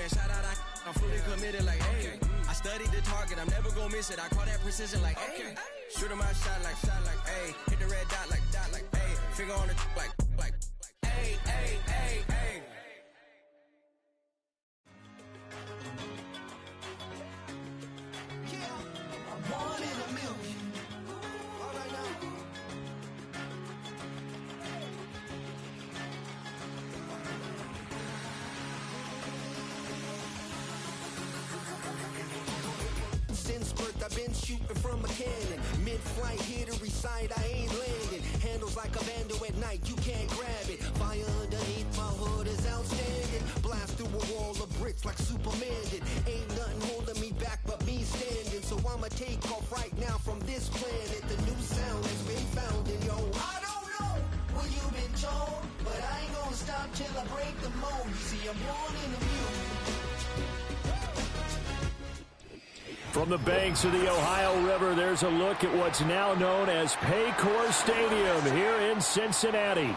that shot out, I'm fully committed like, hey. I studied the target, I'm never gonna miss it. I call that precision like, hey. Shoot him out, shot like, hey. Hit the red dot like, hey. Finger on the like, hey, hey, hey, hey. Yeah, I'm one in a million. All right now. Since birth, I've been shooting from a cannon. Mid-flight, here to recite, I ain't landing. Handles like a vandal at night, you can't grab it. Fire underneath my hood is outstanding. Blast through a wall of bricks like Superman did. Ain't nothing holding me back but me standing. So I'ma take off right now from this planet. The new sound has been found in yo. I don't know what you've been told, but I ain't gonna stop till I break the mold. You see, I'm born in a million. From the banks of the Ohio River, there's a look at what's now known as Paycor Stadium here in Cincinnati.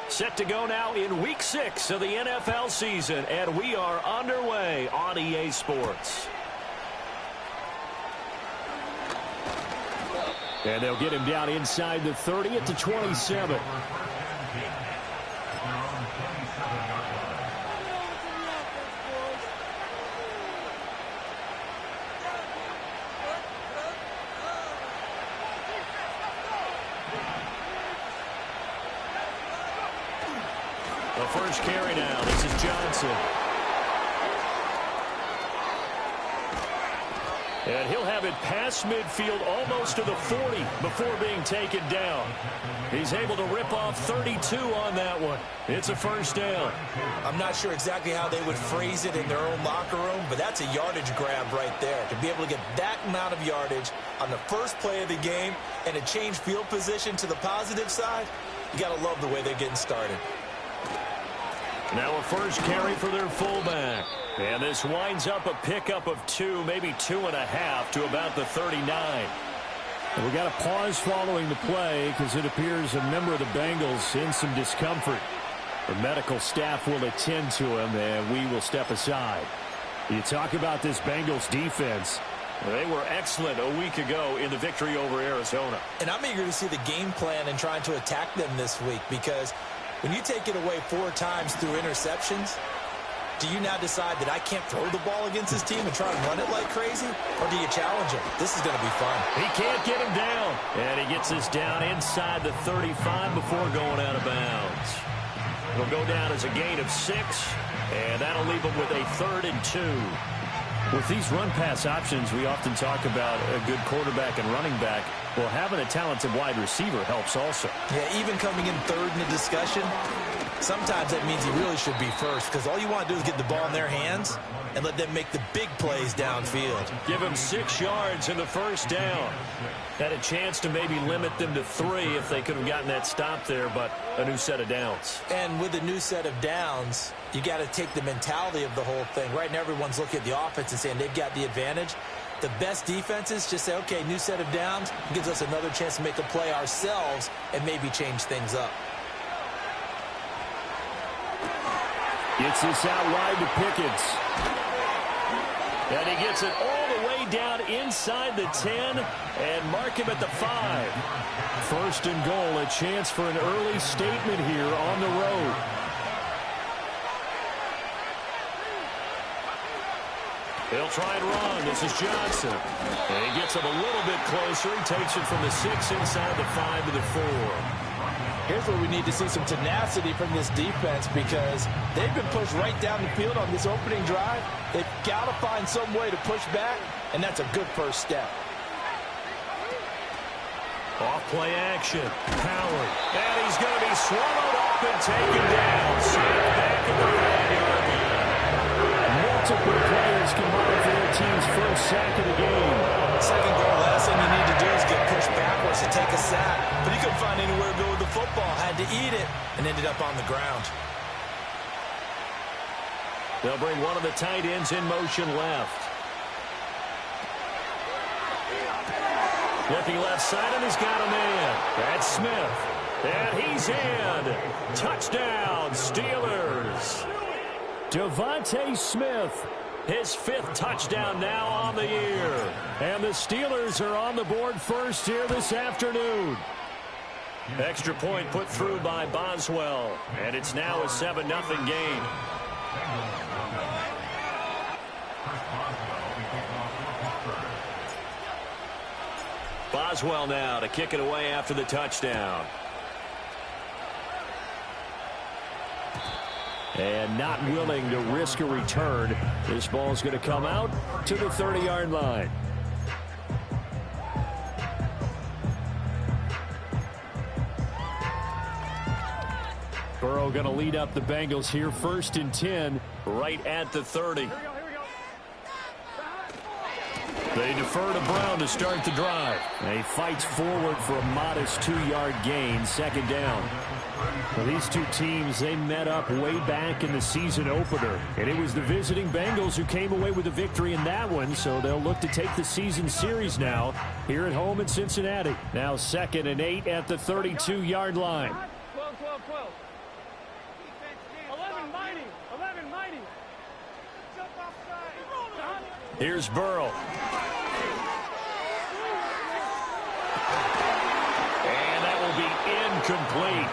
Set to go now in Week 6 of the NFL season, and we are underway on EA Sports. And they'll get him down inside the 30 at the 27. The first carry now. This is Johnson. And he'll have it past midfield almost to the 40 before being taken down. He's able to rip off 32 on that one. It's a first down. I'm not sure exactly how they would phrase it in their own locker room, but that's a yardage grab right there. To be able to get that amount of yardage on the first play of the game and to change field position to the positive side, you got to love the way they're getting started. Now a first carry for their fullback. And this winds up a pickup of 2, maybe 2.5 to about the 39. And we got a pause following the play because it appears a member of the Bengals in some discomfort. The medical staff will attend to him, and we will step aside. You talk about this Bengals defense. They were excellent a week ago in the victory over Arizona. And I'm eager to see the game plan and trying to attack them this week, because when you take it away 4 times through interceptions, do you now decide that I can't throw the ball against this team and try and run it like crazy? Or do you challenge him? This is going to be fun. He can't get him down. And he gets us down inside the 35 before going out of bounds. It'll go down as a gain of 6, and that'll leave him with a 3rd and 2. With these run-pass options, we often talk about a good quarterback and running back. Well, having a talented wide receiver helps also. Yeah, even coming in 3rd in the discussion, sometimes that means he really should be first, because all you want to do is get the ball in their hands and let them make the big plays downfield. Give him 6 yards in the first down. Had a chance to maybe limit them to 3 if they could have gotten that stop there, but a new set of downs. And with a new set of downs, you got to take the mentality of the whole thing. Right now, everyone's looking at the offense and saying they've got the advantage. The best defenses just say, okay, new set of downs gives us another chance to make a play ourselves and maybe change things up. Gets this out wide to Pickens. And he gets it all the way down inside the 10 and mark him at the 5. First and goal, a chance for an early statement here on the road. They'll try and run. This is Johnson. And he gets him a little bit closer. He takes it from the 6 inside the 5 to the 4. Here's where we need to see some tenacity from this defense, because they've been pushed right down the field on this opening drive. They've got to find some way to push back, and that's a good first step. Off play action. Howard. And he's going to be swallowed up and taken down. Sacked back at the 5-yard line. Multiple players combined for their team's first sack of the game. take a sack, but he couldn't find anywhere to go with the football. Had to eat it and ended up on the ground. They'll bring one of the tight ends in motion left. Looking left side, and he's got a man. That's Smith. And he's in. Touchdown, Steelers. Devontae Smith, his 5th touchdown now on the year. And the Steelers are on the board first here this afternoon. Extra point put through by Boswell. And it's now a 7-0 game. Boswell now to kick it away after the touchdown. And not willing to risk a return. This ball's going to come out to the 30-yard line. Burrow going to lead up the Bengals here. 1st and 10 right at the 30. They defer to Brown to start the drive. And he fights forward for a modest 2-yard gain, 2nd down. Well, these two teams, they met up way back in the season opener. And it was the visiting Bengals who came away with a victory in that one. So they'll look to take the season series now here at home in Cincinnati. Now 2nd and 8 at the 32-yard line. 12. 11 mighty. Jump offside. Here's Burrow. And that will be incomplete.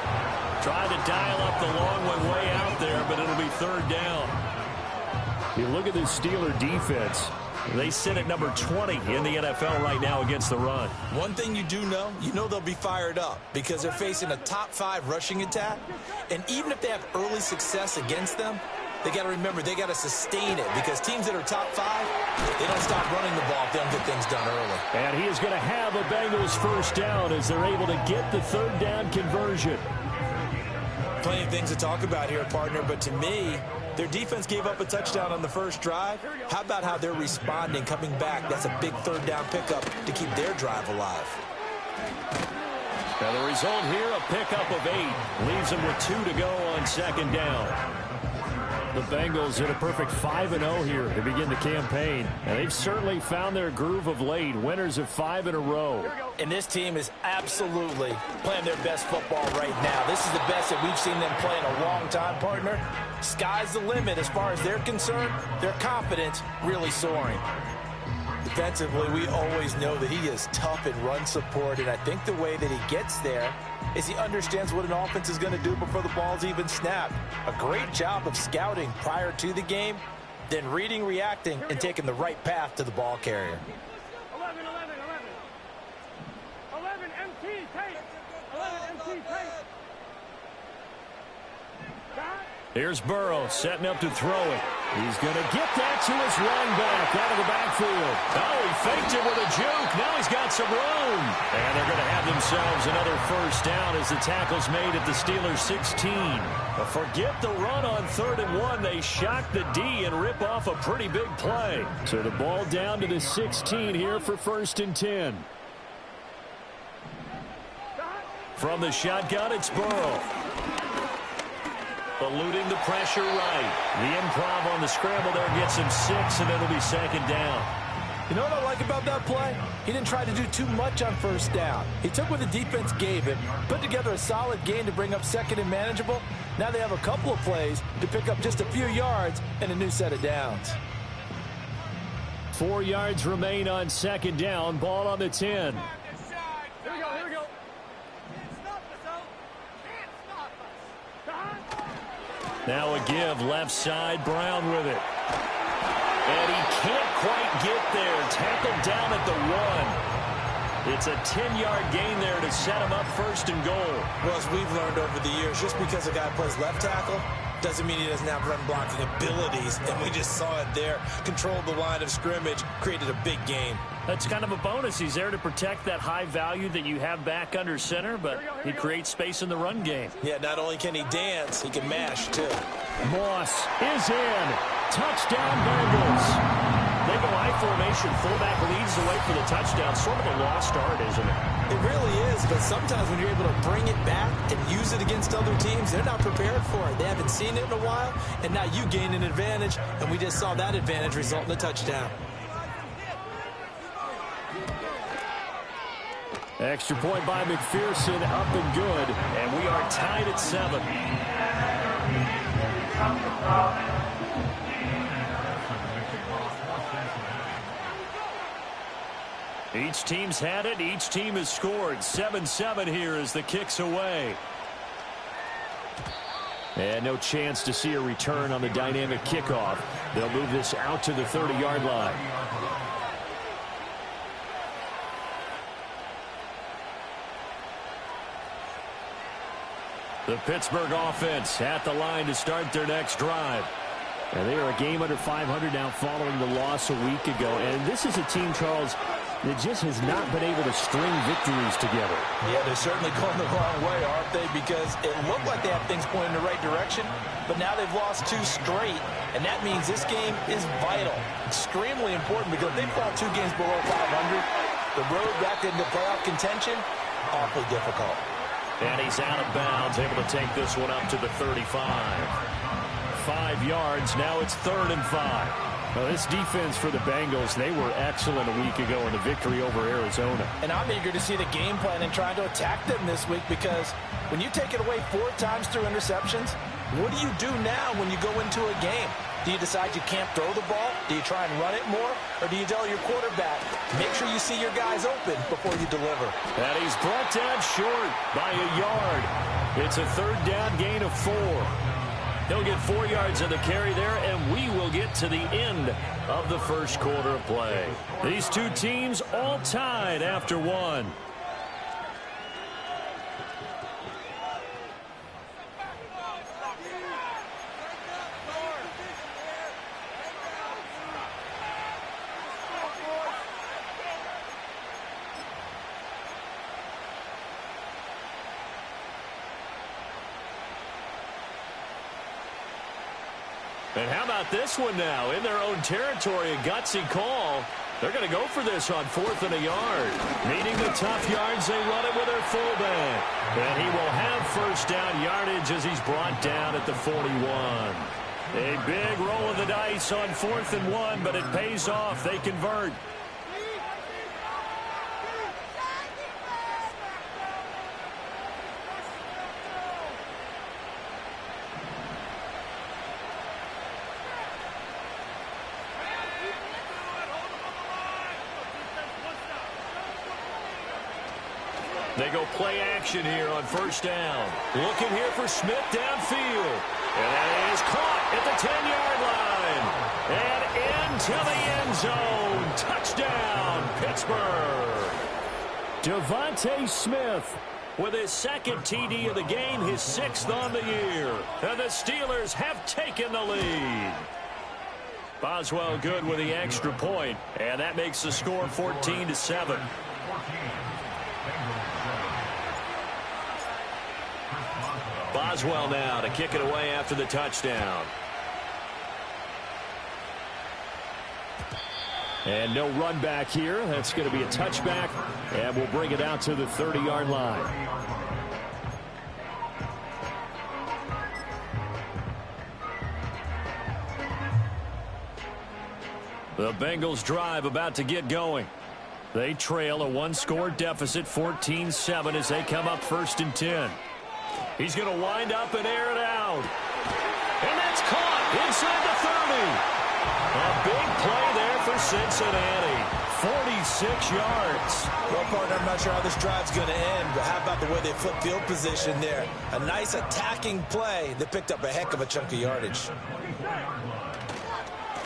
Tried to dial up the long one way out there, but it'll be 3rd down. You look at this Steeler defense. They sit at number 20 in the NFL right now against the run. One thing you do know, they'll be fired up because they're facing a top 5 rushing attack. And even if they have early success against them, they got to remember they got to sustain it because teams that are top 5, they don't stop running the ball if they don't get things done early. And he is going to have a Bengals 1st down as they're able to get the 3rd down conversion. Plenty of things to talk about here, partner, but to me, their defense gave up a touchdown on the first drive. How about how they're responding, coming back? That's a big 3rd down pickup to keep their drive alive. Now the result here, a pickup of 8. Leaves them with 2 to go on 2nd down. The Bengals in a perfect 5-0 here to begin the campaign. And they've certainly found their groove of late. Winners of 5 in a row. And this team is absolutely playing their best football right now. This is the best that we've seen them play in a long time, partner. Sky's the limit as far as they're concerned. Their confidence really soaring. Defensively, we always know that he is tough in run support, and I think the way that he gets there is he understands what an offense is going to do before the ball's even snapped. A great job of scouting prior to the game, then reading, reacting, and taking the right path to the ball carrier. 11 MT, take. 11 MT, take. Here's Burrow setting up to throw it. He's going to get that to his run back out of the backfield. Oh, he faked it with a juke. Now he's got some room. And they're going to have themselves another 1st down as the tackle's made at the Steelers 16. But forget the run on 3rd and 1. They shock the D and rip off a pretty big play. So the ball down to the 16 here for 1st and 10. From the shotgun, it's Burrow. Eluding the pressure right. The improv on the scramble there gets him 6, and it'll be 2nd down. You know what I like about that play? He didn't try to do too much on 1st down. He took what the defense gave him, put together a solid gain to bring up 2nd and manageable. Now they have a couple of plays to pick up just a few yards and a new set of downs. 4 yards remain on 2nd down. Ball on the 10. Here we go. Now a give, left side, Brown with it. And he can't quite get there. Tackled down at the 1. It's a 10-yard gain there to set him up 1st and goal. Well, as we've learned over the years, just because a guy plays left tackle doesn't mean he doesn't have run blocking abilities. And we just saw it there. Controlled the line of scrimmage, created a big gain. That's kind of a bonus. He's there to protect that high value that you have back under center, but he creates space in the run game. Yeah, not only can he dance, he can mash, too. Moss is in. Touchdown, Bengals. They go I formation formation. Fullback leads the way for the touchdown. Sort of a lost art, isn't it? It really is, but sometimes when you're able to bring it back and use it against other teams, they're not prepared for it. They haven't seen it in a while, and now you gain an advantage, and we just saw that advantage result in a touchdown. Extra point by McPherson, up and good, and we are tied at 7. Each team's had it. Each team has scored. 7-7 here as the kick's away. And no chance to see a return on the dynamic kickoff. They'll move this out to the 30-yard line. The Pittsburgh offense at the line to start their next drive. And they are a game under 500 now following the loss a week ago. And this is a team, Charles, that just has not been able to string victories together. Yeah, they're certainly going the wrong way, aren't they? Because it looked like they have things pointing in the right direction, but now they've lost 2 straight, and that means this game is vital, extremely important, because if they fall 2 games below 500, the road back into playoff contention, awfully difficult. And he's out of bounds, able to take this one up to the 35. 5 yards, now it's 3rd and 5. Well, this defense for the Bengals, they were excellent a week ago in the victory over Arizona. And I'm eager to see the game plan and trying to attack them this week, because when you take it away 4 times through interceptions, what do you do now when you go into a game? Do you decide you can't throw the ball? Do you try and run it more? Or do you tell your quarterback, make sure you see your guys open before you deliver? And he's brought down short by a yard. It's a 3rd down gain of 4. He'll get 4 yards of the carry there, and we will get to the end of the first quarter of play. These 2 teams all tied after 1. And how about this one now? In their own territory, a gutsy call. They're going to go for this on 4th and a yard. Needing the tough yards, they run it with their fullback. And he will have first down yardage as he's brought down at the 41. A big roll of the dice on 4th and 1, but it pays off. They convert. They go play action here on first down. Looking here for Smith downfield. And that is caught at the 10-yard line. And into the end zone. Touchdown, Pittsburgh. Devontae Smith with his 2nd TD of the game, his 6th on the year. And the Steelers have taken the lead. Boswell good with the extra point. And that makes the score 14-7. Boswell now to kick it away after the touchdown. And no run back here. That's going to be a touchback, and we'll bring it out to the 30-yard line. The Bengals drive about to get going. They trail a 1-score deficit, 14-7, as they come up 1st and 10. He's going to wind up and air it out. And that's caught inside the 30. A big play there for Cincinnati. 46 yards. Well, partner, I'm not sure how this drive's going to end, but how about the way they flip field position there? A nice attacking play that picked up a heck of a chunk of yardage.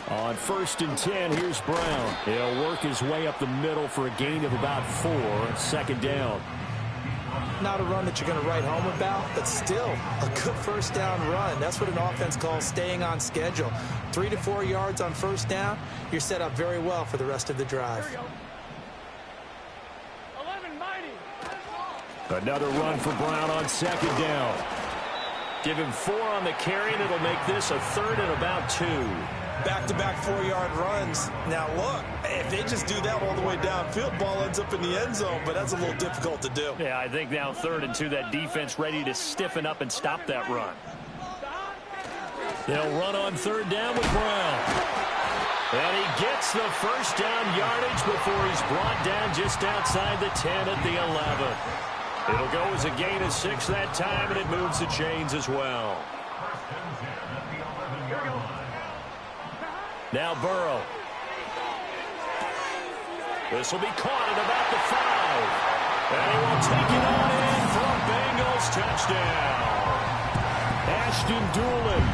On 1st and 10, here's Brown. He'll work his way up the middle for a gain of about 4. 2nd down. Not a run that you're going to write home about, but still a good first down run. That's what an offense calls staying on schedule. 3 to 4 yards on first down, you're set up very well for the rest of the drive. 11 mighty. Another run for Brown on 2nd down. Give him 4 on the carry, and it'll make this a 3rd and about 2. back-to-back 4-yard runs. Now, look, if they just do that all the way downfield, ball ends up in the end zone, but that's a little difficult to do. Yeah, I think now 3rd and 2, that defense ready to stiffen up and stop that run. They'll run on 3rd down with Brown. And he gets the first down yardage before he's brought down just outside the 10 at the 11. It'll go as a gain of 6 that time, and it moves the chains as well. Now Burrow. This will be caught at about the 5. And he will take it on in for a Bengals touchdown. Ashton Dulin,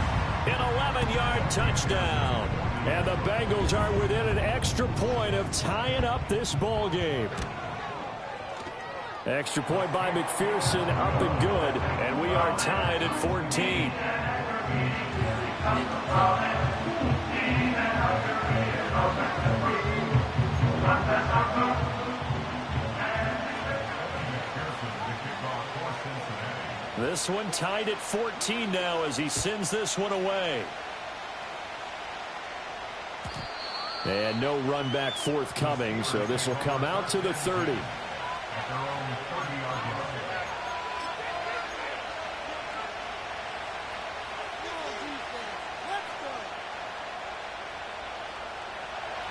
an 11-yard touchdown. And the Bengals are within an extra point of tying up this ball game. Extra point by McPherson, up and good. And we are tied at 14. This one tied at 14 now as he sends this one away. And no run back forthcoming, so this will come out to the 30.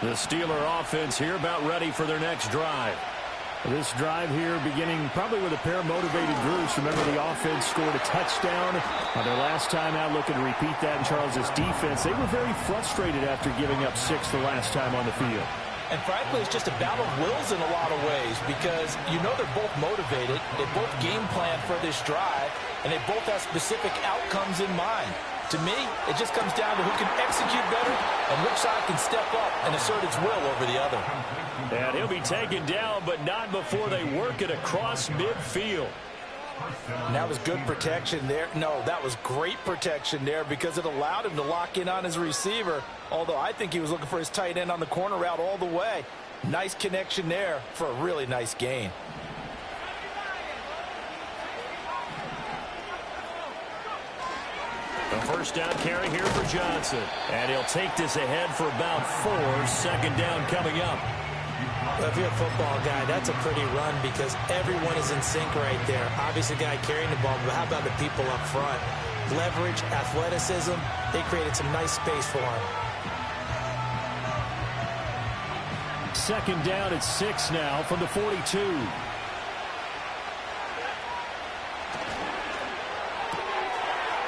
The Steeler offense here about ready for their next drive. This drive here beginning probably with a pair of motivated groups. Remember, the offense scored a touchdown on their last time out, looking to repeat that in Charles' defense. They were very frustrated after giving up 6 the last time on the field. And frankly, it's just a battle of wills in a lot of ways because you know they're both motivated. They both game plan for this drive, and they both have specific outcomes in mind. To me, it just comes down to who can execute better and which side can step up and assert its will over the other. And he'll be taken down, but not before they work it across midfield. And that was good protection there. No, that was great protection there because it allowed him to lock in on his receiver, although I think he was looking for his tight end on the corner route all the way. Nice connection there for a really nice gain. A first down carry here for Johnson. And he'll take this ahead for about 4. 2nd down coming up. Well, if you're a football guy, that's a pretty run because everyone is in sync right there. Obviously, the guy carrying the ball, but how about the people up front? Leverage, athleticism, they created some nice space for him. 2nd down at 6 now from the 42.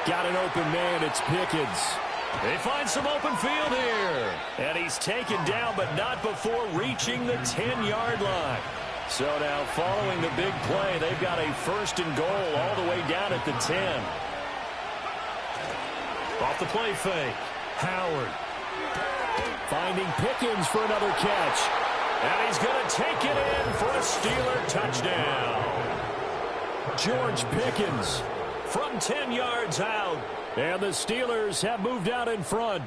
Got an open man, it's Pickens. They find some open field here. And he's taken down, but not before reaching the 10-yard line. So now following the big play, they've got a 1st and goal all the way down at the 10. Off the play fake. Howard. Finding Pickens for another catch. And he's going to take it in for a Steeler touchdown. George Pickens from 10 yards out. And the Steelers have moved out in front.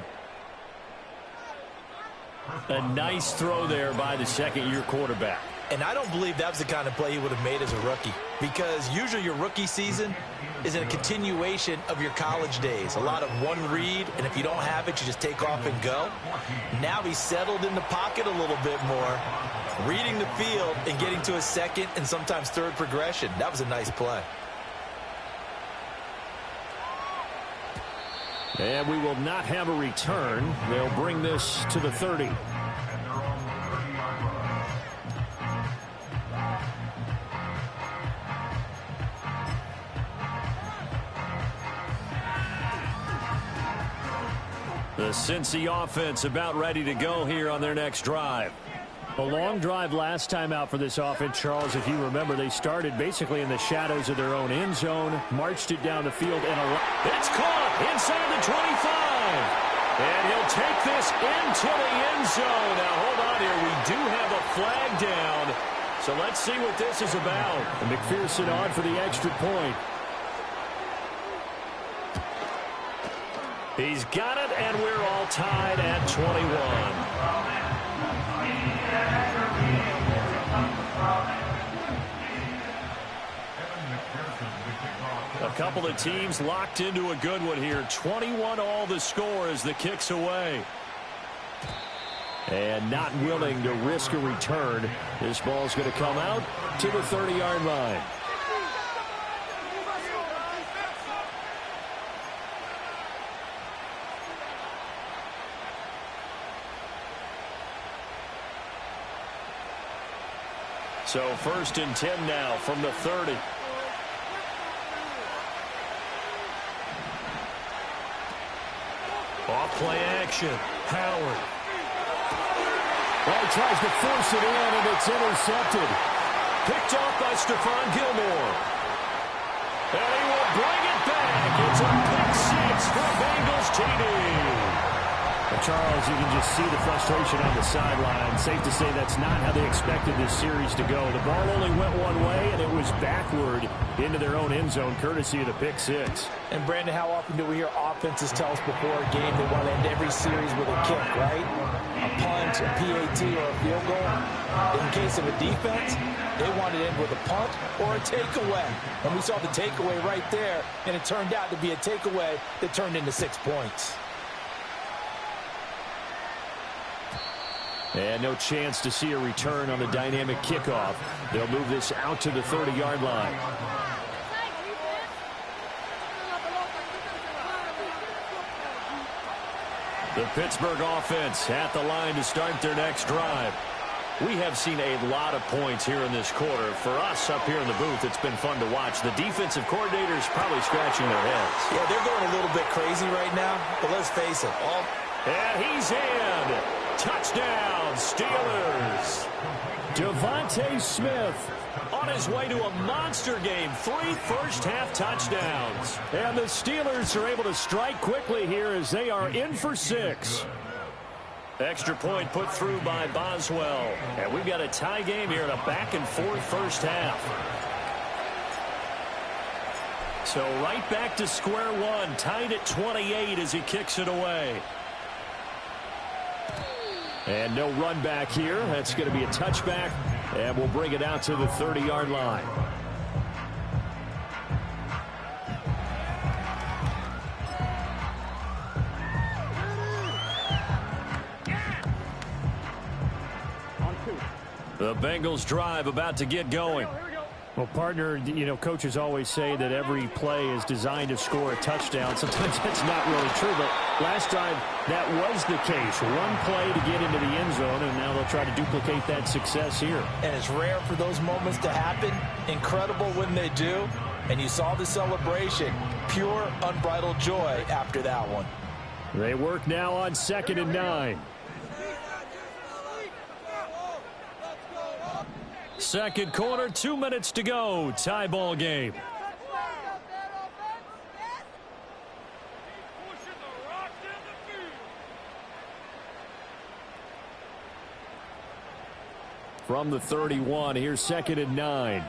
A nice throw there by the 2nd-year quarterback. And I don't believe that was the kind of play he would have made as a rookie because usually your rookie season is a continuation of your college days. A lot of one read, and if you don't have it, you just take off and go. Now he's settled in the pocket a little bit more, reading the field and getting to a 2nd and sometimes 3rd progression. That was a nice play. And we will not have a return. They'll bring this to the 30. The Cincy offense about ready to go here on their next drive. A long drive last time out for this offense, Charles. If you remember, they started basically in the shadows of their own end zone, marched it down the field, and it's caught inside the 25. And he'll take this into the end zone. Now, hold on here. We do have a flag down. So let's see what this is about. And McPherson on for the extra point. He's got it, and we're all tied at 21. A couple of teams locked into a good one here. 21 all the score as the kick's away. And not willing to risk a return. This ball's going to come out to the 30-yard line. So 1st and 10 now from the 30. Off play action. Howard. Well, he tries to force it in, and it's intercepted. Picked off by Stephon Gilmore. And he will bring it back. It's a pick six for Bengals TD. Well, Charles, you can just see the frustration on the sideline. Safe to say that's not how they expected this series to go. The ball only went one way, and it was backward into their own end zone, courtesy of the pick six. And, Brandon, how often do we hear offenses tell us before a game they want to end every series with a kick, right? A punt, a PAT, or a field goal. In case of a defense, they want to end with a punt or a takeaway. And we saw the takeaway right there, and it turned out to be a takeaway that turned into 6 points. And no chance to see a return on the dynamic kickoff. They'll move this out to the 30-yard line. The Pittsburgh offense at the line to start their next drive. We have seen a lot of points here in this quarter. For us up here in the booth, it's been fun to watch. The defensive coordinators probably scratching their heads. Yeah, they're going a little bit crazy right now, but let's face it. And he's in. Touchdown, Steelers. Devontae Smith on his way to a monster game. 3 first-half touchdowns. And the Steelers are able to strike quickly here as they are in for 6. Extra point put through by Boswell. And we've got a tie game here in a back-and-forth first half. So right back to square one. Tied at 28 as he kicks it away. And no run back here. That's going to be a touchback. And we'll bring it out to the 30-yard line. The Bengals drive about to get going. Well, partner, you know, coaches always say that every play is designed to score a touchdown. Sometimes that's not really true, but last drive that was the case. One play to get into the end zone, and now they'll try to duplicate that success here. And it's rare for those moments to happen. Incredible when they do. And you saw the celebration. Pure, unbridled joy after that one. They work now on 2nd and 9. Second quarter, 2 minutes to go. Tie ball game. From the 31, here's 2nd and 9.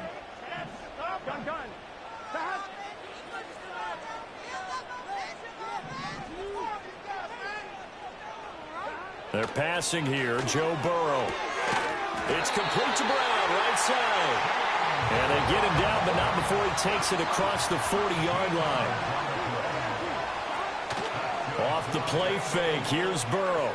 They're passing here. Joe Burrow. It's complete to Brown, right side. And they get him down, but not before he takes it across the 40-yard line. Off the play fake, here's Burrow.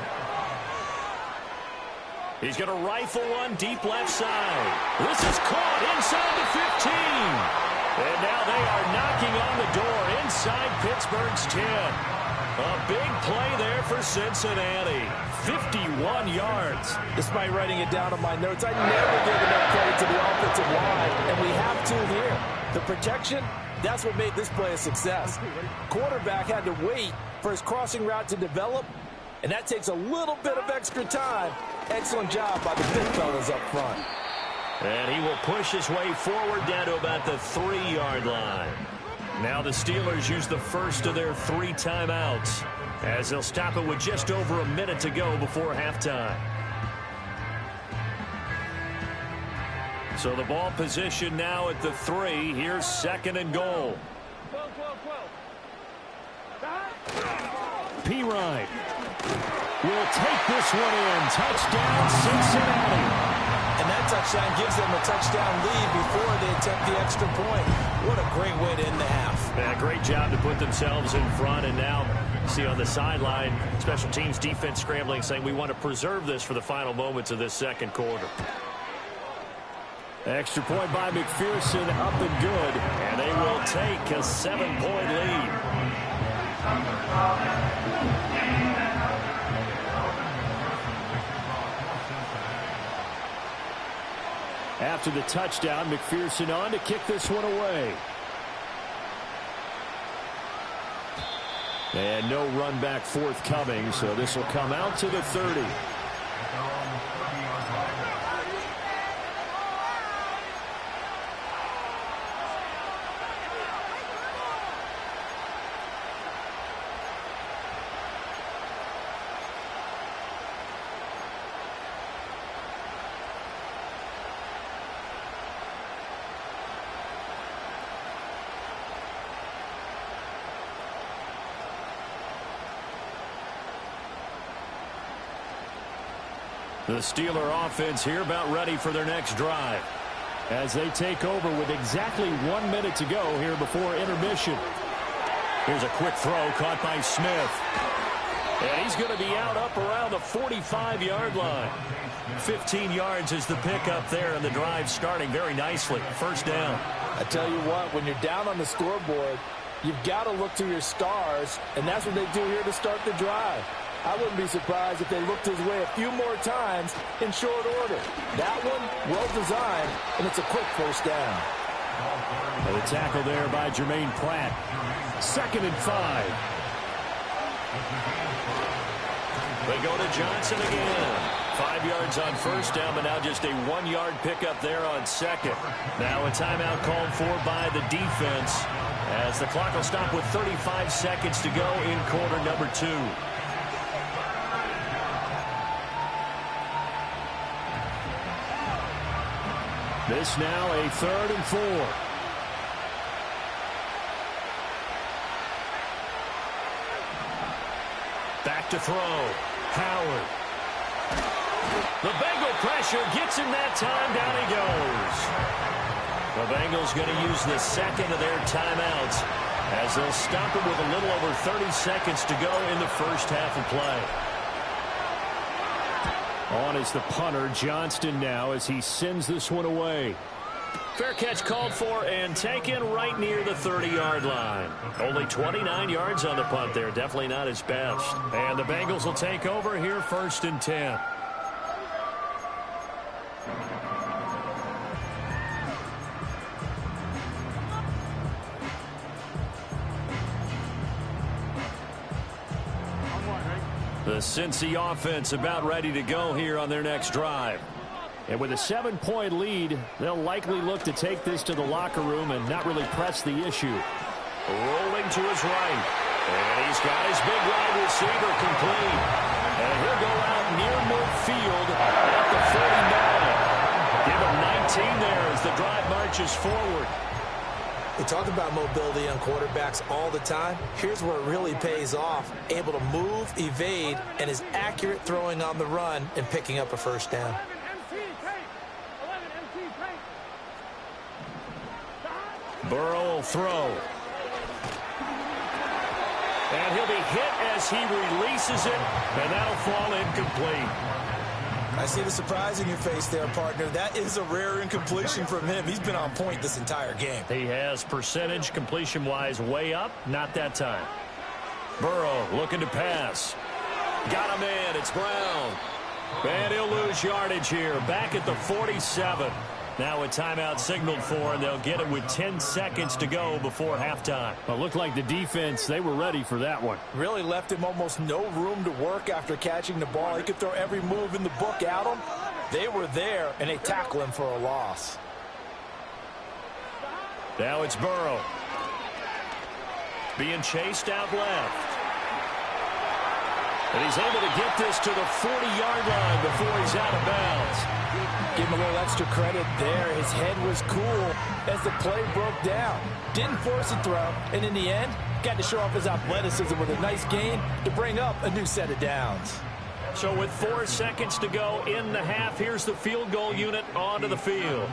He's going to rifle one deep left side. This is caught inside the 15. And now they are knocking on the door inside Pittsburgh's 10. A big play there for Cincinnati. 51 yards. Despite writing it down on my notes, I never give enough credit to the offensive line, and we have to here. The protection, that's what made this play a success. Quarterback had to wait for his crossing route to develop, and that takes a little bit of extra time. Excellent job by the big fellas up front. And he will push his way forward down to about the 3-yard line. Now the Steelers use the first of their 3 timeouts, as they'll stop it with just over a minute to go before halftime. So the ball position now at the 3. Here's 2nd and goal. Pirine will take this one in. Touchdown, Cincinnati. And that's touchdown gives them a touchdown lead before they attempt the extra point. What a great way to end the half. Yeah, great job to put themselves in front, and now see on the sideline, special teams defense scrambling, saying we want to preserve this for the final moments of this second quarter. Extra point by McPherson, up and good, and they will take a 7-point lead. After the touchdown, McPherson on to kick this one away. And no run back forthcoming, so this will come out to the 30. The Steeler offense here about ready for their next drive as they take over with exactly 1 minute to go here before intermission. Here's a quick throw caught by Smith. And he's going to be out up around the 45-yard line. 15 yards is the pickup there, and the drive starting very nicely. First down. I tell you what, when you're down on the scoreboard, you've got to look to your stars, and that's what they do here to start the drive. I wouldn't be surprised if they looked his way a few more times in short order. That one, well designed, and it's a quick first down. And the tackle there by Jermaine Pratt. 2nd and 5. They go to Johnson again. 5 yards on first down, but now just a 1-yard pickup there on second. Now a timeout called for by the defense as the clock will stop with 35 seconds to go in quarter number 2. This now a 3rd and 4. Back to throw. Howard. The Bengal pressure gets him that time. Down he goes. The Bengals going to use the second of their timeouts as they'll stop it with a little over 30 seconds to go in the first half of play. On is the punter, Johnston, now as he sends this one away. Fair catch called for and taken right near the 30-yard line. Only 29 yards on the punt there. Definitely not his best. And the Bengals will take over here 1st and 10. The Cincy offense about ready to go here on their next drive. And with a 7-point lead, they'll likely look to take this to the locker room and not really press the issue. Rolling to his right. And he's got his big wide receiver complete. And he'll go out near midfield at the 49. Give him 19 there as the drive marches forward. We talk about mobility on quarterbacks all the time. Here's where it really pays off. Able to move, evade, and is accurate throwing on the run and picking up a first down. Burrow will throw. And he'll be hit as he releases it, and that'll fall incomplete. I see the surprise in your face there, partner. That is a rare incompletion from him. He's been on point this entire game. He has percentage completion-wise way up. Not that time. Burrow looking to pass. Got him in. It's Brown. And he'll lose yardage here. Back at the 47. Now a timeout signaled for, and they'll get it with 10 seconds to go before halftime. It looked like the defense, they were ready for that one. Really left him almost no room to work after catching the ball. He could throw every move in the book at him. They were there, and they tackle him for a loss. Now it's Burrow. Being chased out left. And he's able to get this to the 40-yard line before he's out of bounds. Give him a little extra credit there. His head was cool as the play broke down. Didn't force a throw, and in the end, got to show off his athleticism with a nice gain to bring up a new set of downs. So with 4 seconds to go in the half, here's the field goal unit onto the field.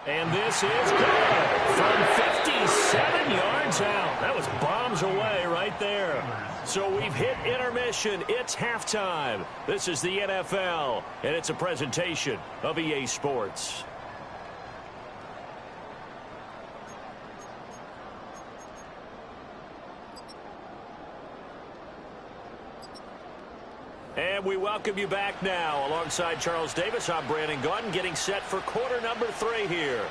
And this is good from 57 yards out. That was bombs away right there. So we've hit intermission. It's halftime. This is the NFL, and it's a presentation of EA Sports. And we welcome you back now. Alongside Charles Davis, I'm Brandon Gaudin, getting set for quarter number 3 here.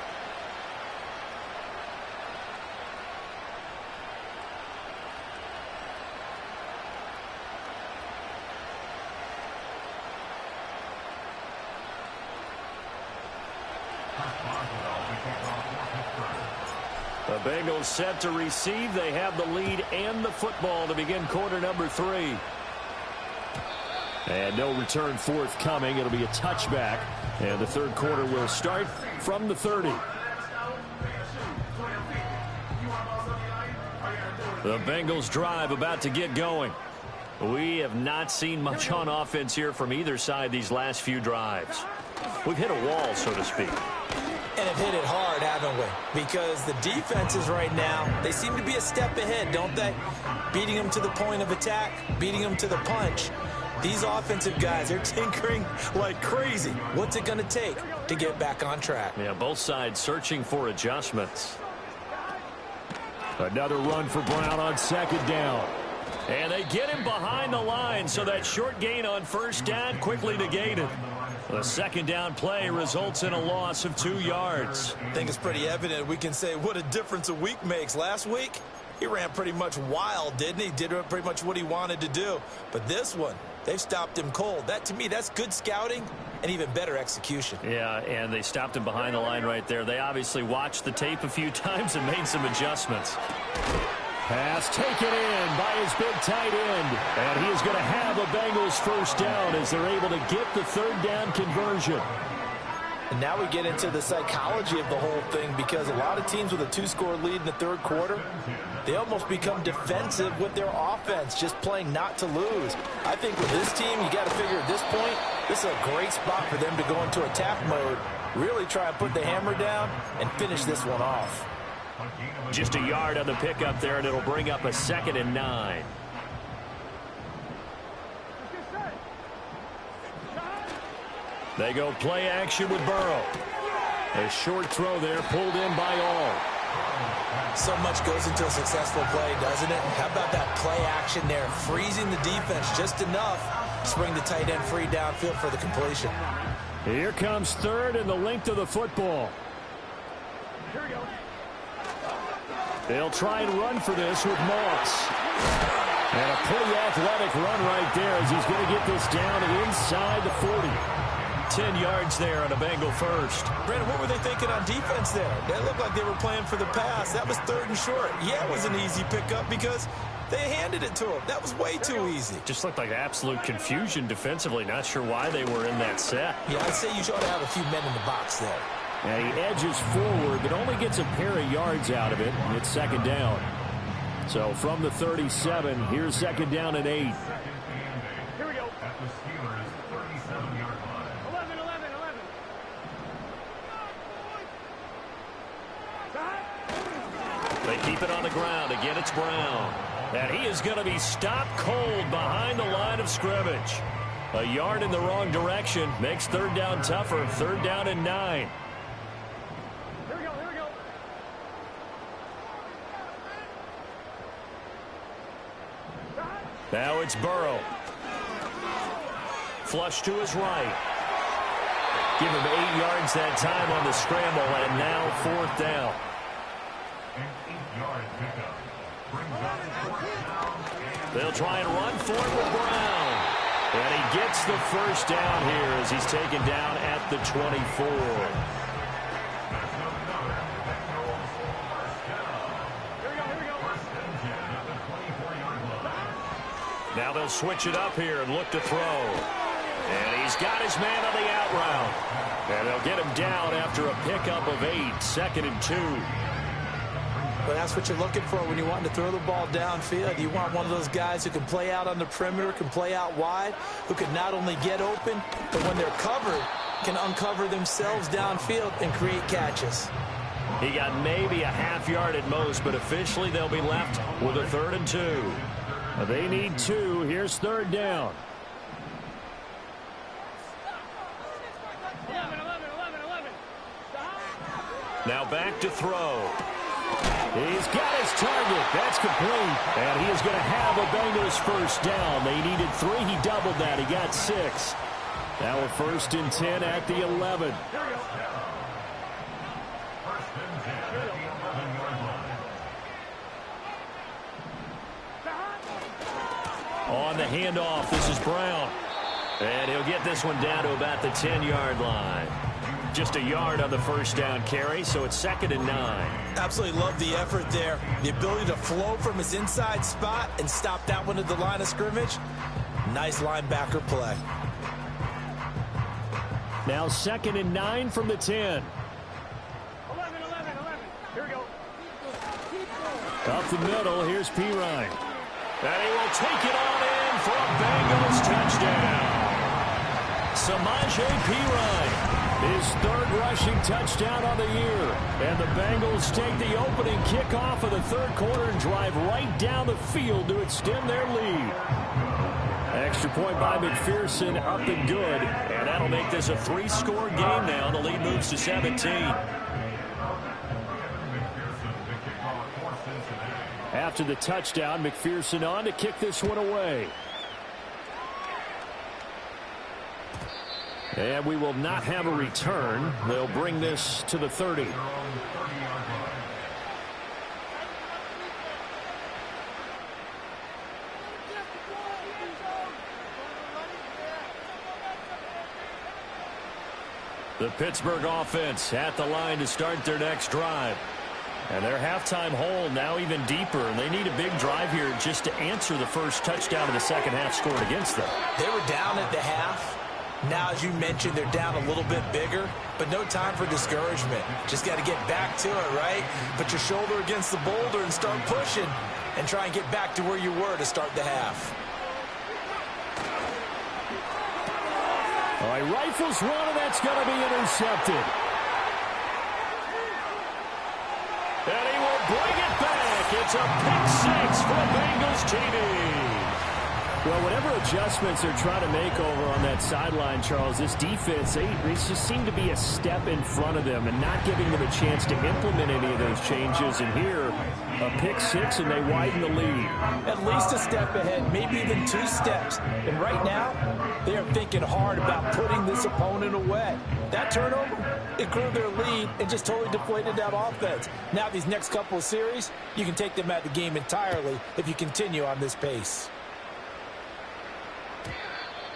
The Bengals set to receive. They have the lead and the football to begin quarter number 3. And no return forthcoming. It'll be a touchback. And the third quarter will start from the 30. The Bengals drive about to get going. We have not seen much on offense here from either side these last few drives. We've hit a wall, so to speak. And have hit it hard, haven't we? Because the defenses right now, they seem to be a step ahead, don't they? Beating them to the point of attack, beating them to the punch. These offensive guys, they're tinkering like crazy. What's it going to take to get back on track? Yeah, both sides searching for adjustments. Another run for Brown on second down. And they get him behind the line, so that short gain on first down quickly negated. The second down play results in a loss of 2 yards. I think it's pretty evident we can say what a difference a week makes. Last week, he ran pretty much wild, didn't he? Did pretty much what he wanted to do. But this one, they've stopped him cold. That, to me, that's good scouting and even better execution. Yeah, and they stopped him behind the line right there. They obviously watched the tape a few times and made some adjustments. Pass taken in by his big tight end. And he is going to have a Bengals first down as they're able to get the third down conversion. And now we get into the psychology of the whole thing, because a lot of teams with a 2-score lead in the third quarter, they almost become defensive with their offense, just playing not to lose. I think with this team, you got to figure at this point, this is a great spot for them to go into attack mode, really try and put the hammer down and finish this one off. Just a yard on the pickup there, and it'll bring up a 2nd and 9. They go play action with Burrow. A short throw there, pulled in by all. So much goes into a successful play, doesn't it? How about that play action there, freezing the defense just enough to bring the tight end free downfield for the completion. Here comes third and the length of the football. They'll try and run for this with Moss. And a pretty athletic run right there as he's going to get this down inside the 40. 10 yards there on a Bengal first. Brandon, what were they thinking on defense there? That looked like they were playing for the pass. That was 3rd and short. Yeah, it was an easy pickup because they handed it to him. That was way too easy. Just looked like absolute confusion defensively. Not sure why they were in that set. Yeah, I'd say you ought to have a few men in the box there. And he edges forward, but only gets a pair of yards out of it, and it's 2nd down. So from the 37, here's 2nd down and 8. Here we go. At the Steelers' 37-yard line. 11. They keep it on the ground. Again, it's Brown. And he is going to be stopped cold behind the line of scrimmage. A yard in the wrong direction makes 3rd down tougher. 3rd down and 9. Now it's Burrow. Flush to his right. Give him 8 yards that time on the scramble, and now 4th down. They'll try and run for it with Brown. And he gets the first down here as he's taken down at the 24. Now they'll switch it up here and look to throw. And he's got his man on the out route. And they'll get him down after a pickup of 8. 2nd and 2. Well, that's what you're looking for when you want to throw the ball downfield. You want one of those guys who can play out on the perimeter, can play out wide, who can not only get open, but when they're covered, can uncover themselves downfield and create catches. He got maybe a half yard at most, but officially they'll be left with a 3rd and 2. They need 2. Here's 3rd down. Now back to throw. He's got his target. That's complete. And he is going to have a Bengals first down. They needed 3. He doubled that. He got 6. Now a 1st and 10 at the 11. On the handoff, this is Brown. And he'll get this one down to about the 10-yard line. Just a yard on the first down carry, so it's 2nd and 9. Absolutely love the effort there. The ability to flow from his inside spot and stop that one at the line of scrimmage. Nice linebacker play. Now 2nd and 9 from the 10. 11. Here we go. Up the middle, here's Pirine. And he will take it on in for a Bengals touchdown. Samaje Pirine. His 3rd rushing touchdown on the year. And the Bengals take the opening kickoff of the 3rd quarter and drive right down the field to extend their lead. Extra point by McPherson, up and good. And that'll make this a 3-score game now. The lead moves to 17. After the touchdown, McPherson on to kick this one away. And we will not have a return. They'll bring this to the 30. The Pittsburgh offense at the line to start their next drive. And their halftime hole now even deeper, and they need a big drive here just to answer the first touchdown of the second half scored against them. They were down at the half. Now, as you mentioned, they're down a little bit bigger, but no time for discouragement. Just got to get back to it, right? Put your shoulder against the boulder and start pushing and try and get back to where you were to start the half. All right, rifles one, and that's going to be intercepted. And he will bring it back. It's a pick 6 for Bengals TD. Well, whatever adjustments they're trying to make over on that sideline, Charles, this defense, they just seem to be a step in front of them and not giving them a chance to implement any of those changes. And here, a pick 6, and they widen the lead. At least a step ahead, maybe even 2 steps. And right now, they are thinking hard about putting this opponent away. That turnover, it grew their lead and just totally deflated that offense. Now, these next couple of series, you can take them out of the game entirely if you continue on this pace.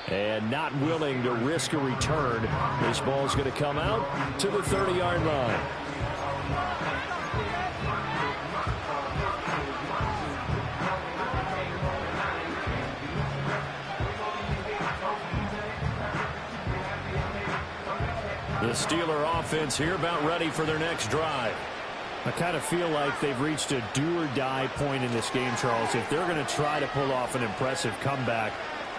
And not willing to risk a return. This ball's going to come out to the 30-yard line. The Steeler offense here about ready for their next drive. I kind of feel like they've reached a do-or-die point in this game, Charles. If they're going to try to pull off an impressive comeback,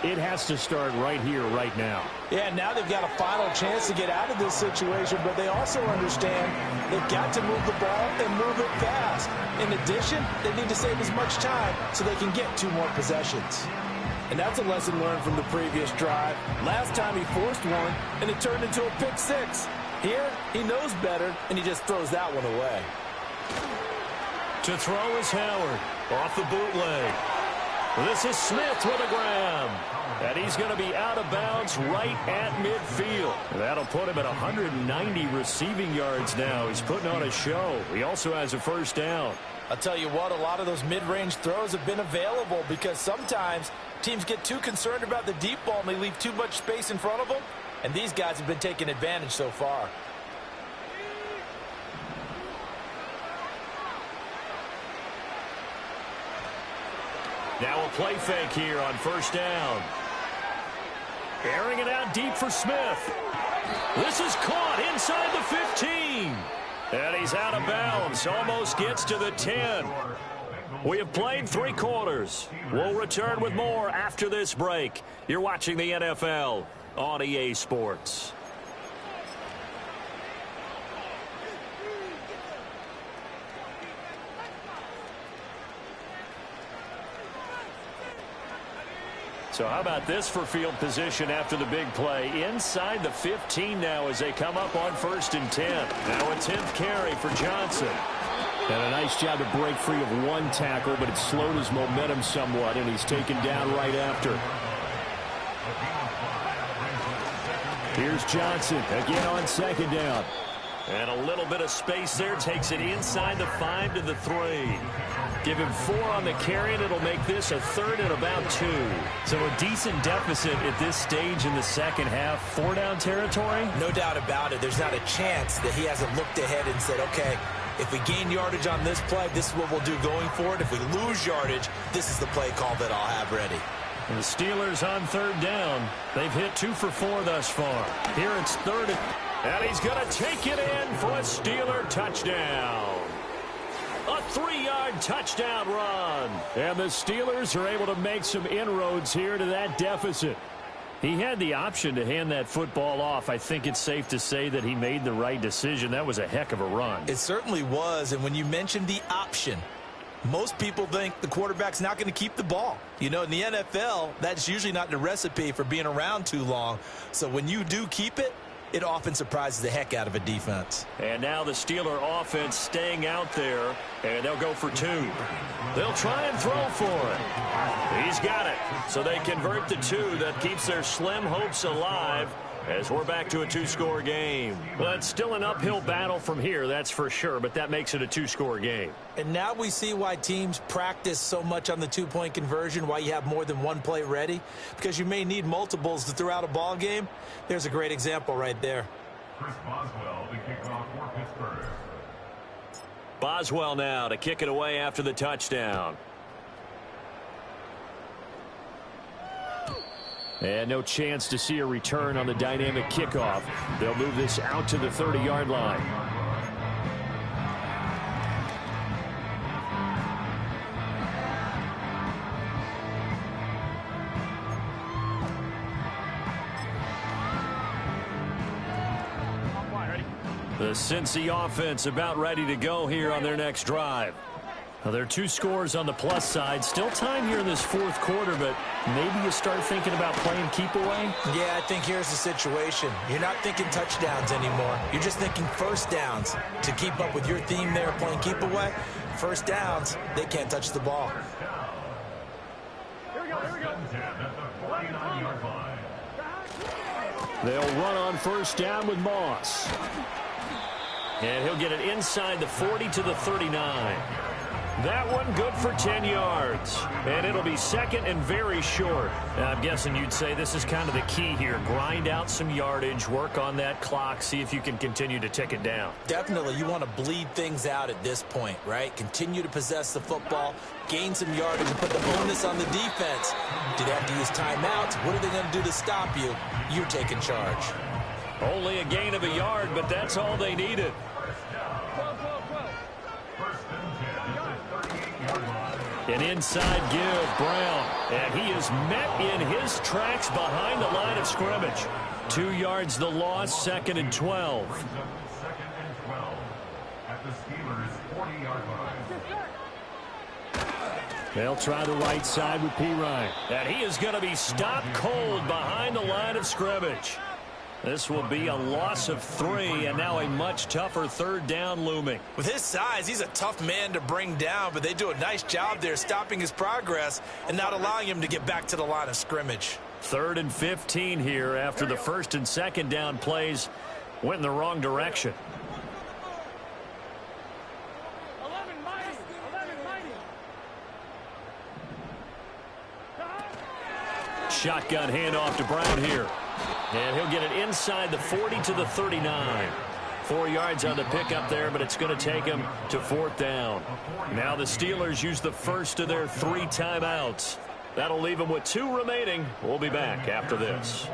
it has to start right here, right now. Yeah, now they've got a final chance to get out of this situation, but they also understand they've got to move the ball and move it fast. In addition, they need to save as much time so they can get 2 more possessions. And that's a lesson learned from the previous drive. Last time he forced one, and it turned into a pick 6. Here, he knows better, and he just throws that one away. To throw is Howard. Off the bootleg. This is Smith with a grab. And he's going to be out of bounds right at midfield. That'll put him at 190 receiving yards now. He's putting on a show. He also has a first down. I'll tell you what, a lot of those mid-range throws have been available because sometimes teams get too concerned about the deep ball and they leave too much space in front of them. And these guys have been taking advantage so far. Now a play fake here on first down. Airing it out deep for Smith. This is caught inside the 15. And he's out of bounds. Almost gets to the 10. We have played 3 quarters. We'll return with more after this break. You're watching the NFL on EA Sports. So how about this for field position after the big play? Inside the 15 now as they come up on 1st and 10. Now a 10th carry for Johnson. And a nice job to break free of one tackle, but it slowed his momentum somewhat, and he's taken down right after. Here's Johnson again on 2nd down. And a little bit of space there. Takes it inside the 5 to the 3. Give him 4 on the carry, and it'll make this a 3rd and about 2. So a decent deficit at this stage in the second half. 4-down territory? No doubt about it. There's not a chance that he hasn't looked ahead and said, okay, if we gain yardage on this play, this is what we'll do going forward. If we lose yardage, this is the play call that I'll have ready. And the Steelers on 3rd down. They've hit 2 for 4 thus far. Here it's 3rd, and he's going to take it in for a Steeler touchdown. A 3-yard touchdown run. And the Steelers are able to make some inroads here to that deficit. He had the option to hand that football off. I think it's safe to say that he made the right decision. That was a heck of a run. It certainly was. And when you mentioned the option, most people think the quarterback's not going to keep the ball. You know, in the NFL, that's usually not the recipe for being around too long. So when you do keep it, it often surprises the heck out of a defense. And now the Steeler offense staying out there, and they'll go for 2. They'll try and throw for it. He's got it. So they convert the 2. That keeps their slim hopes alive as we're back to a 2-score game. Well, it's still an uphill battle from here, that's for sure, but that makes it a 2-score game. And now we see why teams practice so much on the 2-point conversion, why you have more than one play ready, because you may need multiples to throw out a ball game. There's a great example right there. Chris Boswell to kick off for Pittsburgh. Boswell now to kick it away after the touchdown. And no chance to see a return on the dynamic kickoff. They'll move this out to the 30-yard line. The Cincy offense about ready to go here on their next drive. Well, there are 2 scores on the plus side. Still time here in this 4th quarter, but maybe you start thinking about playing keep away? Yeah, I think here's the situation. You're not thinking touchdowns anymore. You're just thinking 1st downs. To keep up with your theme there, playing keep away, 1st downs, they can't touch the ball. Here we go. They'll run on 1st down with Moss. And he'll get it inside the 40 to the 39. That one good for 10 yards. And it'll be 2nd and very short. I'm guessing you'd say this is kind of the key here. Grind out some yardage, work on that clock, see if you can continue to tick it down. Definitely, you want to bleed things out at this point, right? Continue to possess the football, gain some yardage, and put the onus on the defense. Do they have to use timeouts? What are they going to do to stop you? You're taking charge. Only a gain of a yard, but that's all they needed. An inside give, Brown. And he is met in his tracks behind the line of scrimmage. 2 yards the loss, 2nd and 12. At the Steelers' 40-yard line. They'll try the right side with Pirine. And he is going to be stopped cold behind the line of scrimmage. This will be a loss of 3, and now a much tougher 3rd down looming. With his size, he's a tough man to bring down, but they do a nice job there stopping his progress and not allowing him to get back to the line of scrimmage. 3rd and 15 here after the 1st and 2nd down plays went in the wrong direction. Shotgun handoff to Brown here. And he'll get it inside the 40 to the 39. 4 yards on the pickup there, but it's going to take him to 4th down. Now the Steelers use the first of their 3 timeouts. That'll leave them with 2 remaining. We'll be back after this.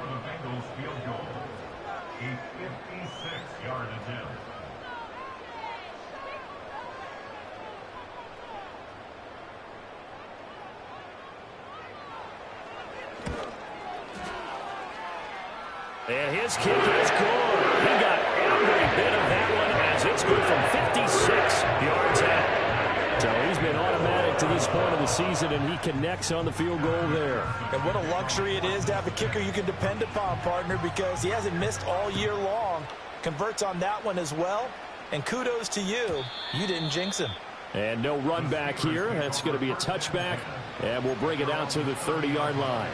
And his kick is good. He got every bit of that one as it's good from 56 yards out. So he's been automatic to this point of the season, and he connects on the field goal there. And what a luxury it is to have a kicker you can depend upon, partner, because he hasn't missed all year long. Converts on that one as well. And kudos to you. You didn't jinx him. And no run back here. That's going to be a touchback, and we'll bring it out to the 30-yard line.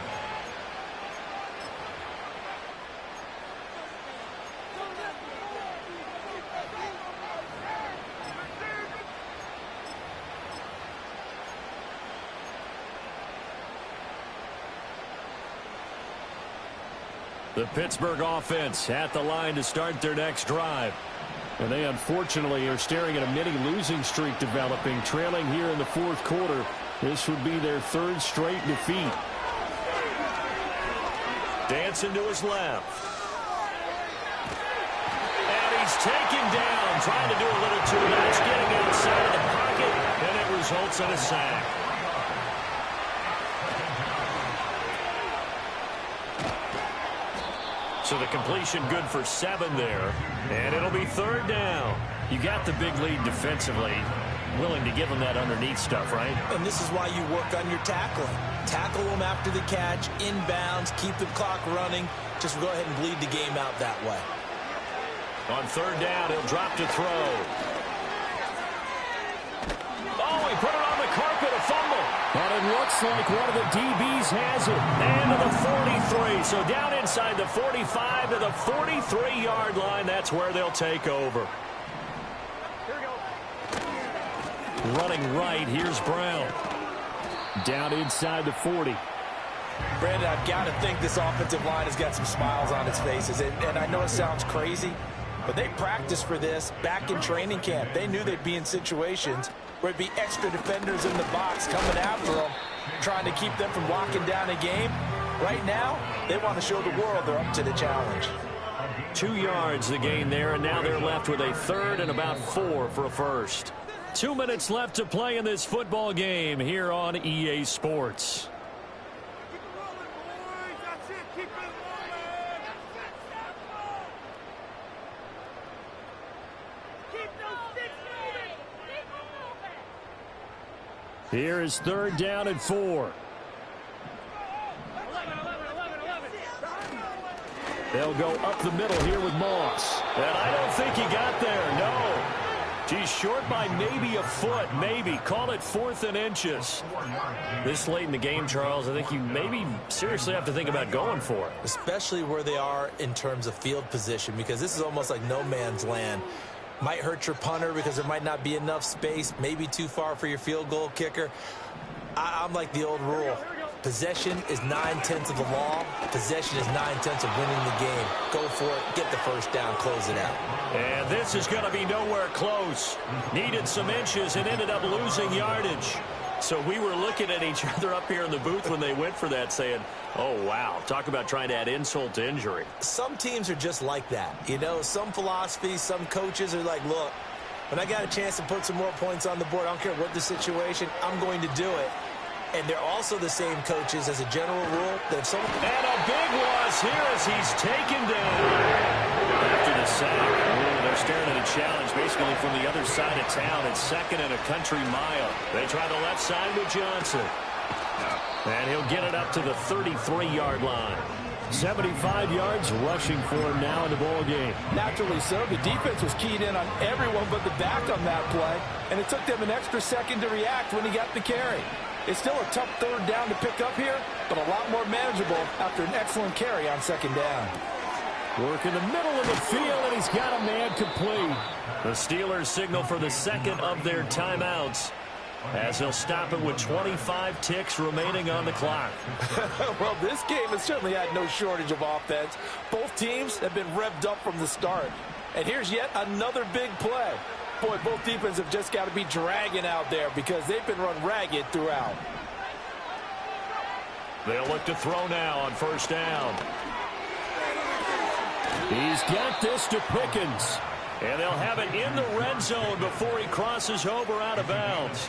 The Pittsburgh offense at the line to start their next drive. And they unfortunately are staring at a mini losing streak developing, trailing here in the fourth quarter. This would be their third straight defeat. Dancing to his left. And he's taken down, trying to do a little too much, getting outside of the pocket, and it results in a sack. So the completion good for 7 there. And it'll be third down. You got the big lead defensively. Willing to give them that underneath stuff, right? And this is why you work on your tackling. Tackle them after the catch, inbounds, keep the clock running. Just go ahead and bleed the game out that way. On third down, he'll drop to throw. Oh, he put it on the carpet, a fumble. But it looks like one of the DBs has it. And to the 43. So down inside the 45 to the 43-yard line. That's where they'll take over. Running right, here's Brown. Down inside the 40. Brandon, I've got to think this offensive line has got some smiles on its faces. And I know it sounds crazy, but they practiced for this back in training camp. They knew they'd be in situations where it'd be extra defenders in the box coming after them, trying to keep them from locking down a game. Right now, they want to show the world they're up to the challenge. 2 yards the gain there, and now they're left with a third and about 4 for a first. 2 minutes left to play in this football game here on EA Sports. Here is third down and 4. They'll go up the middle here with Moss. And I don't think he got there, no. He's short by maybe a foot, maybe. Call it 4th and inches. This late in the game, Charles, I think you maybe seriously have to think about going for it. Especially where they are in terms of field position, because this is almost like no man's land. Might hurt your punter because there might not be enough space, maybe too far for your field goal kicker. I'm like the old rule. Possession is 9/10 of the law. Possession is 9/10 of winning the game. Go for it. Get the first down. Close it out. And this is going to be nowhere close. Needed some inches and ended up losing yardage. So we were looking at each other up here in the booth when they went for that saying, oh, wow, talk about trying to add insult to injury. Some teams are just like that. You know, some philosophies, some coaches are like, look, when I got a chance to put some more points on the board, I don't care what the situation, I'm going to do it. And they're also the same coaches as a general rule. That if someone... And a big loss here as he's taken down. After the sack, they're staring at a challenge basically from the other side of town. It's 2nd and a country mile. They try the left side with Johnson. And he'll get it up to the 33-yard line. 75 yards rushing for him now in the ball game. Naturally so. The defense was keyed in on everyone but the back on that play, and it took them an extra second to react when he got the carry. It's still a tough third down to pick up here, but a lot more manageable after an excellent carry on 2nd down. Work in the middle of the field, and he's got a man complete. The Steelers signal for the second of their timeouts as they'll stop it with 25 ticks remaining on the clock. Well, this game has certainly had no shortage of offense. Both teams have been revved up from the start. And here's yet another big play. Boy, both defenses have just got to be dragging out there because they've been run ragged throughout. They'll look to throw now on first down. He's got this to Pickens. And they'll have it in the red zone before he crosses over out of bounds.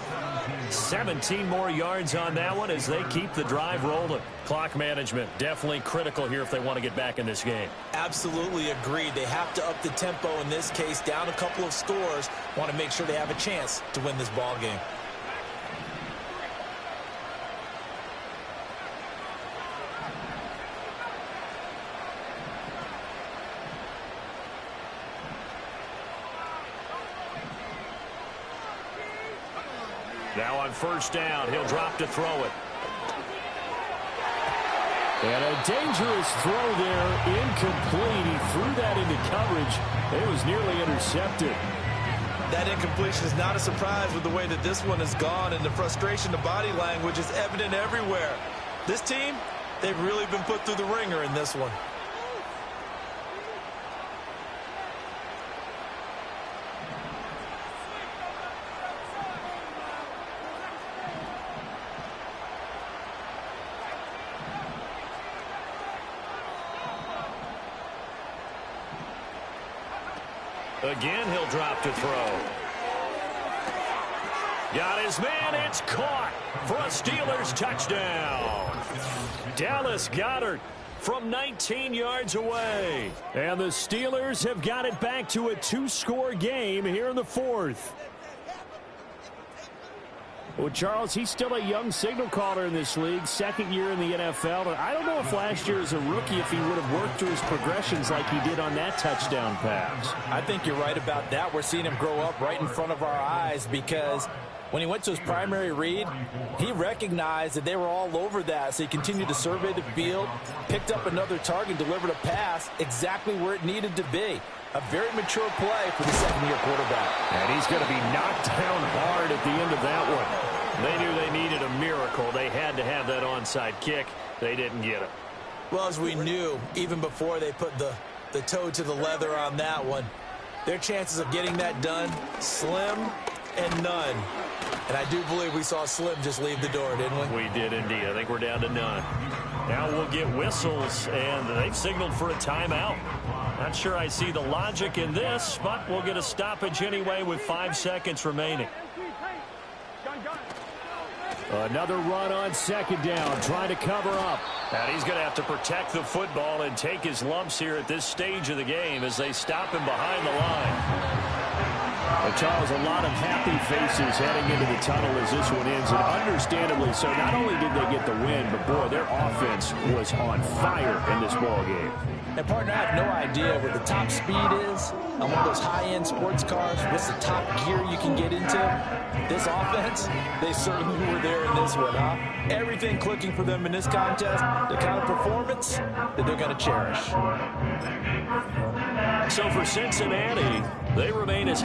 17 more yards on that one as they keep the drive rolling. Clock management definitely critical here if they want to get back in this game. Absolutely agreed. They have to up the tempo in this case, down a couple of scores. Want to make sure they have a chance to win this ball game. Now on first down, he'll drop to throw it. And a dangerous throw there, incomplete. He threw that into coverage. It was nearly intercepted. That incompletion is not a surprise with the way that this one has gone, and the frustration, the body language is evident everywhere. This team, they've really been put through the ringer in this one. Again, he'll drop to throw. Got his man. It's caught for a Steelers touchdown. Dallas Goedert from 19 yards away. And the Steelers have got it back to a 2-score game here in the fourth. Well, Charles, he's still a young signal caller in this league, second year in the NFL. And I don't know if last year as a rookie, if he would have worked through his progressions like he did on that touchdown pass. I think you're right about that. We're seeing him grow up right in front of our eyes because when he went to his primary read, he recognized that they were all over that. So he continued to survey the field, picked up another target, delivered a pass exactly where it needed to be. A very mature play for the second-year quarterback. And he's going to be knocked down hard at the end of that one. They knew they needed a miracle. They had to have that onside kick. They didn't get it. Well, as we knew, even before they put the toe to the leather on that one, their chances of getting that done, slim and none. And I do believe we saw Slim just leave the door, didn't we? We did indeed. I think we're down to none. Now we'll get whistles, and they've signaled for a timeout. Not sure I see the logic in this, but we'll get a stoppage anyway with 5 seconds remaining. Another run on second down, trying to cover up. And he's going to have to protect the football and take his lumps here at this stage of the game as they stop him behind the line. Charles, a lot of happy faces heading into the tunnel as this one ends, and understandably so. Not only did they get the win, but boy, their offense was on fire in this ball game. And partner, I have no idea what the top speed is on one of those high-end sports cars. What's the top gear you can get into? This offense, they certainly were there in this one, huh? Everything clicking for them in this contest, the kind of performance that they're going to cherish. So for Cincinnati, they remain as